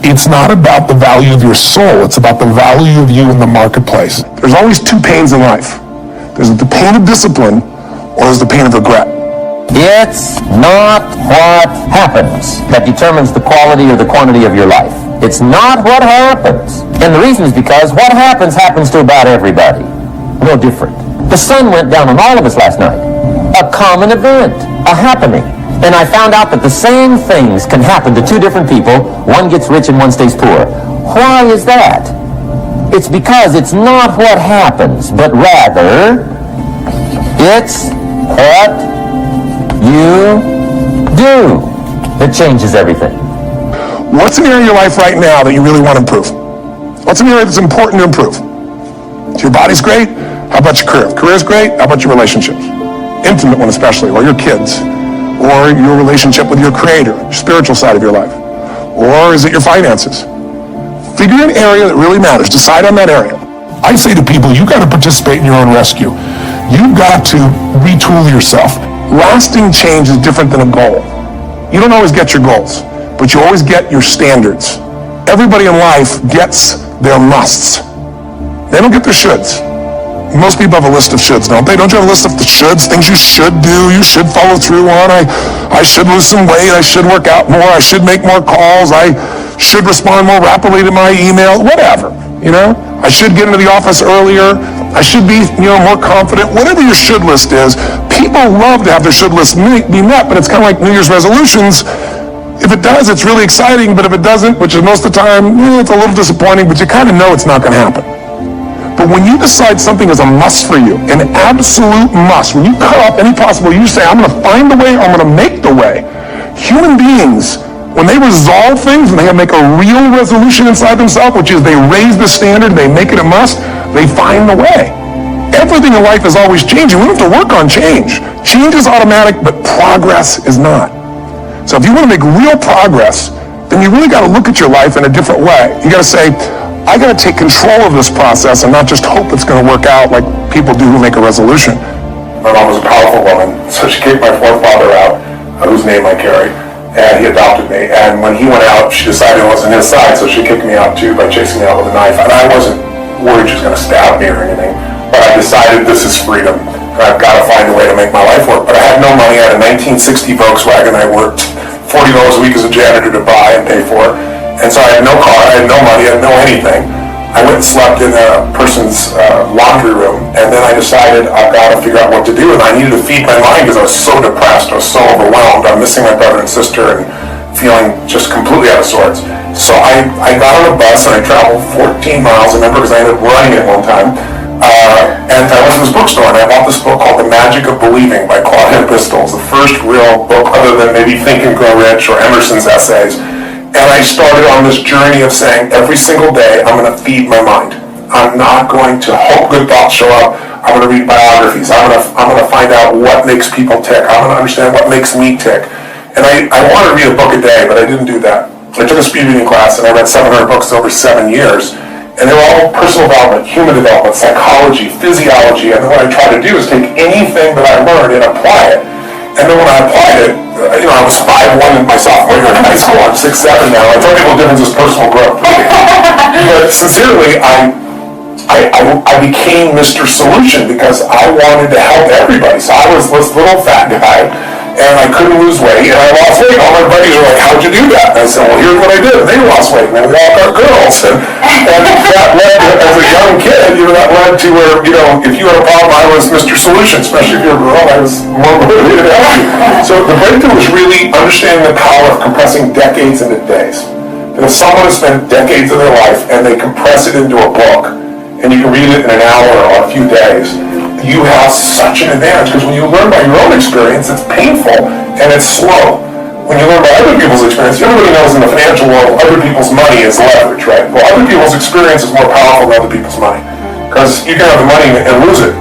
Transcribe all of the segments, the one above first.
It's not about the value of your soul. It's about the value of you in the marketplace. There's always two pains in life. There's the pain of discipline, or there's the pain of regret. It's not what happens that determines the quality or the quantity of your life. It's not what happens. And the reason is because what happens to about everybody. No different. The sun went down on all of us last night. A common event, a happening. And I found out that the same things can happen to two different people. One gets rich and one stays poor. Why is that? It's because it's not what happens, but rather it's what you do that changes everything. What's an area of your life right now that you really want to improve? What's an area that's important to improve? So your body's great. How about your career? Career's great. How about your relationships? Intimate one especially, or your kids, or your relationship with your creator, your spiritual side of your life, or is it your finances? Figure an area that really matters. Decide on that area. I say to people, you got to participate in your own rescue. You've got to retool yourself. Lasting change is different than a goal. You don't always get your goals, but you always get your standards. Everybody in life gets their musts. They don't get their shoulds. Most people have a list of shoulds, don't they? Don't you have a list of the shoulds, things you should do, you should follow through on? I should lose some weight, I should work out more, I should make more calls, I should respond more rapidly to my email, whatever, you know? I should get into the office earlier, I should be, more confident, whatever your should list is. People love to have their should list be met, but it's kind of like New Year's resolutions. If it does, it's really exciting, but if it doesn't, which is most of the time, it's a little disappointing, but you kind of know it's not going to happen. But when you decide something is a must for you, an absolute must, when you cut off any possible, you say, I'm going to find the way, I'm going to make the way. Human beings, when they resolve things, when they make a real resolution inside themselves, which is they raise the standard, they make it a must, they find the way. Everything in life is always changing. We don't have to work on change. Change is automatic, but progress is not. So if you want to make real progress, then you really got to look at your life in a different way. You got to say, I got to take control of this process and not just hope it's going to work out like people do who make a resolution. My mom was a powerful woman, so she kicked my forefather out, whose name I carry, and he adopted me. And when he went out, she decided it wasn't his side, so she kicked me out too by chasing me out with a knife. And I wasn't worried she was going to stab me or anything, but I decided this is freedom, and I've got to find a way to make my life work. But I had no money. I had a 1960 Volkswagen I worked $40 a week as a janitor to buy and pay for. And so I had no car, I had no money, I had no anything. I went and slept in a person's laundry room, and then I decided I've got to figure out what to do, and I needed to feed my mind because I was so depressed, I was so overwhelmed, I'm missing my brother and sister and feeling just completely out of sorts. So I got on a bus and I traveled 14 miles, I remember because I ended up running it one time, and I went to this bookstore and I bought this book called The Magic of Believing by Claudia Bristol. It's the first real book other than maybe Think and Grow Rich or Emerson's essays. And I started on this journey of saying every single day I'm going to feed my mind. I'm not going to hope good thoughts show up. I'm going to read biographies. I'm going to find out what makes people tick. I'm going to understand what makes me tick. And I wanted to read a book a day, but I didn't do that. I took a speed reading class and I read 700 books over 7 years. And they were all personal development, human development, psychology, physiology. And then what I tried to do is take anything that I learned and apply it. And then when I applied it, I was 5'1" in my sophomore year in high school. I'm 6'7" now. I tell people the difference is personal growth. But sincerely, I became Mr. Solution because I wanted to help everybody. So I was this little fat guy, and I couldn't lose weight, and I lost weight. All my buddies were like, how'd you do that? And I said, well, here's what I did. And they lost weight, and we all got girls. And that led to, as a young kid, that led to where, if you had a problem, I was Mr. Solution, especially if you're a girl, I was more motivated to help you. So the breakthrough was really understanding the power of compressing decades into days. And if someone has spent decades of their life, and they compress it into a book, and you can read it in an hour or a few days, you have such an advantage, because when you learn by your own experience, it's painful and it's slow. When you learn by other people's experience, everybody knows in the financial world, other people's money is leverage, right? Well, other people's experience is more powerful than other people's money, because you can have the money and lose it.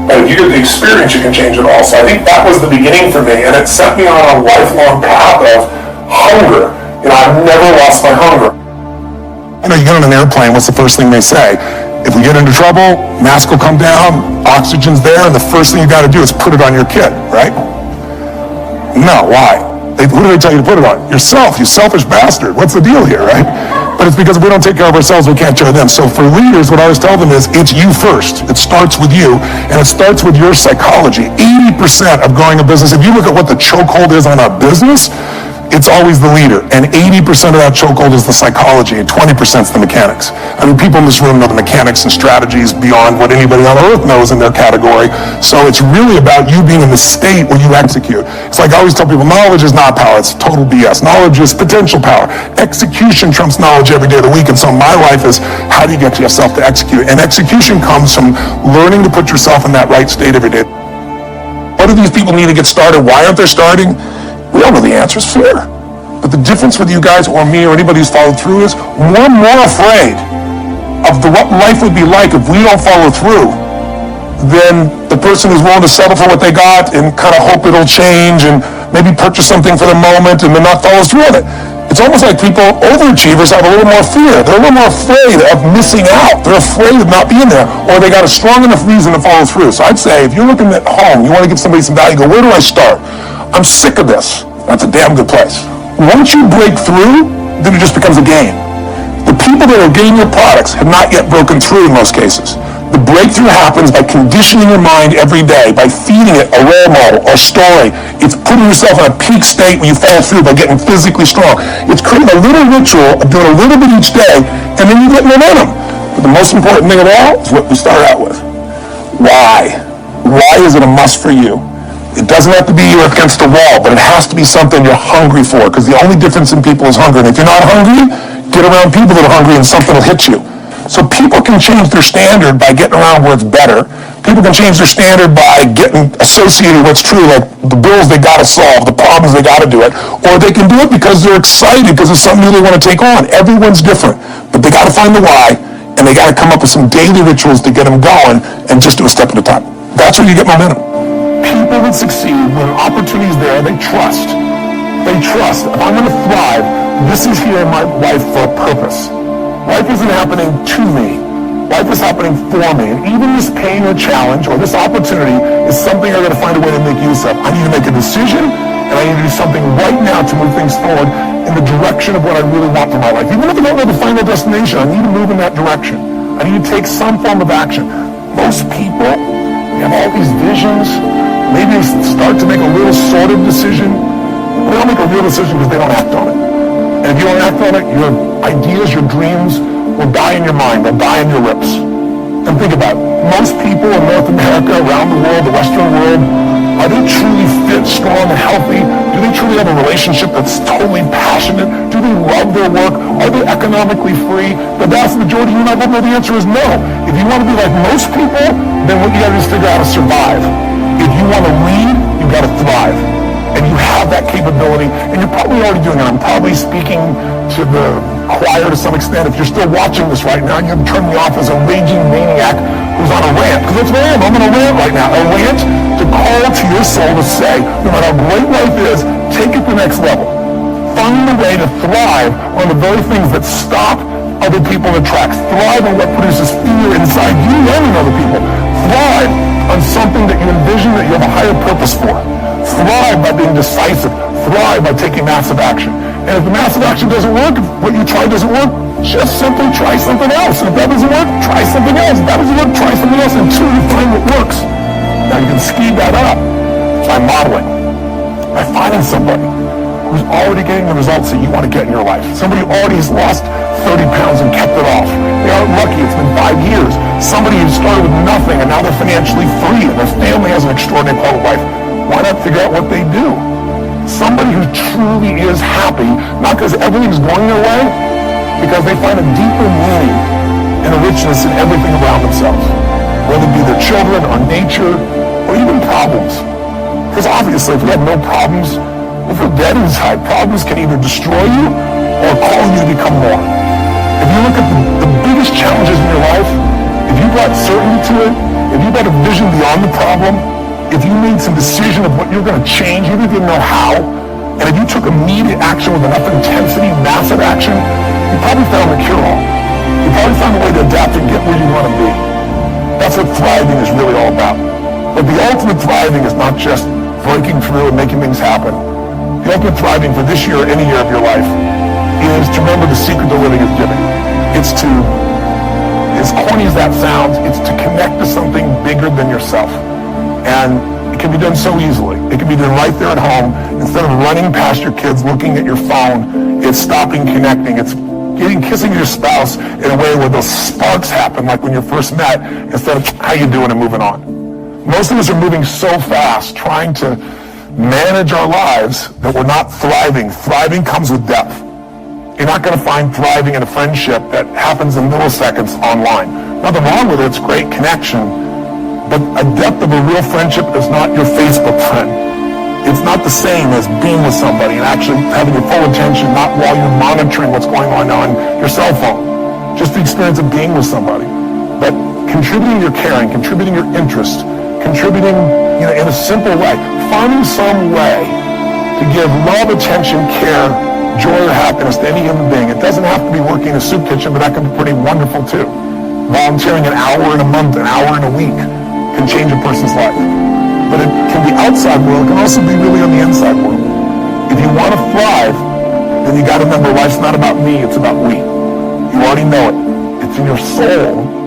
But if you get the experience, you can change it all. So I think that was the beginning for me, and it set me on a lifelong path of hunger. I've never lost my hunger. You get on an airplane, what's the first thing they say? If we get into trouble, mask will come down, oxygen's there, and the first thing you got to do is put it on your kid, right? No, why? Who do they tell you to put it on? Yourself, you selfish bastard. What's the deal here, right? But it's because if we don't take care of ourselves, we can't care of them. So for leaders, what I always tell them is, it's you first. It starts with you, and it starts with your psychology. 80% of growing a business, if you look at what the chokehold is on a business, it's always the leader. And 80% of that chokehold is the psychology, and 20% is the mechanics. I mean, people in this room know the mechanics and strategies beyond what anybody on earth knows in their category. So it's really about you being in the state where you execute. It's like I always tell people, knowledge is not power. It's total BS. Knowledge is potential power. Execution trumps knowledge every day of the week. And so my life is, how do you get yourself to execute? And execution comes from learning to put yourself in that right state every day. What do these people need to get started? Why aren't they starting? We all know the answer is fear. But the difference with you guys or me or anybody who's followed through is we're more afraid of what life would be like if we don't follow through than the person who's willing to settle for what they got and kind of hope it'll change and maybe purchase something for the moment and then not follow through on it. It's almost like people, overachievers, have a little more fear. They're a little more afraid of missing out. They're afraid of not being there, or they got a strong enough reason to follow through. So I'd say, if you're looking at home, you want to give somebody some value, go, where do I start? I'm sick of this. That's a damn good place. Once you break through, then it just becomes a game. The people that are getting your products have not yet broken through in most cases. The breakthrough happens by conditioning your mind every day, by feeding it a role model or story. It's putting yourself in a peak state where you follow through by getting physically strong. It's creating a little ritual of doing a little bit each day, and then you get momentum. But the most important thing of all is what we start out with. Why? Why is it a must for you? It doesn't have to be you're against the wall, but it has to be something you're hungry for, because the only difference in people is hunger. And if you're not hungry, get around people that are hungry and something will hit you. So people can change their standard by getting around where it's better. People can change their standard by getting associated with what's true, like the bills they got to solve, the problems they got to do it. Or they can do it because they're excited, because it's something new they want to take on. Everyone's different, but they got to find the why, and they got to come up with some daily rituals to get them going, and just do a step at a time. That's where you get momentum. People that succeed, when opportunity is there, they trust. They trust. If I'm going to thrive, this is here in my life for a purpose. Life isn't happening to me. Life is happening for me. And even this pain or challenge or this opportunity is something I got to find a way to make use of. I need to make a decision, and I need to do something right now to move things forward in the direction of what I really want for my life. Even if I don't know the final destination, I need to move in that direction. I need to take some form of action. Most people have all these visions. Maybe they start to make a little sort of decision. They don't make a real decision because they don't act on it. And if you don't act on it, your ideas, your dreams will die in your mind. They'll die in your lips. And think about it. Most people in North America, around the world, the Western world, are they truly fit, strong, and healthy? Do they truly have a relationship that's totally passionate? Do they love their work? Are they economically free? The vast majority of you and I both know the answer is no. If you want to be like most people, then what you got to do is figure out how to survive. If you want to lead, you got to thrive. And you have that capability, and you're probably already doing it. I'm probably speaking to the choir to some extent. If you're still watching this right now, you can turn me off as a raging maniac who's on a rant, because that's what I am. I'm on a rant right now. A rant to call to your soul to say, no matter how great life is, take it to the next level. Find a way to thrive on the very things that stop other people in their tracks. Thrive on what produces fear inside you and in other people. Thrive on something that you envision that you have a higher purpose for. Thrive by being decisive. Thrive by taking massive action. And if the massive action doesn't work, if what you try doesn't work, just simply try something else. And if that doesn't work, try something else. If that doesn't work, try something else until you find what works. Now you can speed that up by modeling, by finding somebody who's already getting the results that you want to get in your life. Somebody who already has lost 30 pounds and kept it off. They aren't lucky. It's been 5 years. Somebody who started with nothing and now they're financially free and their family has an extraordinary quality of life. Why not figure out what they do? Somebody who truly is happy, not because everything's going their way, because they find a deeper meaning and a richness in everything around themselves, whether it be their children or nature or even problems. Because obviously, if you have no problems, if you're dead inside, problems can either destroy you or call you to become more. If you look at the biggest challenges in your life, if you brought certainty to it, if you got a vision beyond the problem, if you made some decision of what you're going to change, even if you didn't know how, and if you took immediate action with enough intensity, massive action, you probably found the cure-all. You probably found a way to adapt and get where you want to be. That's what thriving is really all about. But the ultimate thriving is not just breaking through and making things happen. The ultimate thriving for this year or any year of your life is to remember the secret to living is giving. It's to, as corny as that sounds, it's to connect to something bigger than yourself. And it can be done so easily. It can be done right there at home. Instead of running past your kids, looking at your phone, it's stopping connecting. It's kissing your spouse in a way where those sparks happen, like when you first met, instead of how you doing and moving on. Most of us are moving so fast, trying to manage our lives, that we're not thriving. Thriving comes with depth. You're not going to find thriving in a friendship that happens in milliseconds online. Nothing wrong with it. It's great connection. But a depth of a real friendship is not your Facebook friend. It's not the same as being with somebody and actually having your full attention, not while you're monitoring what's going on your cell phone. Just the experience of being with somebody. But contributing your caring, contributing your interest, contributing in a simple way. Finding some way to give love, attention, care, joy, or happiness to any human being. It doesn't have to be working in a soup kitchen, but that can be pretty wonderful too. Volunteering an hour in a month, an hour in a week can change a person's life. But it can be outside world. It can also be really on the inside world. If you want to thrive, then you got to remember life's not about me, it's about we. You already know it. It's in your soul.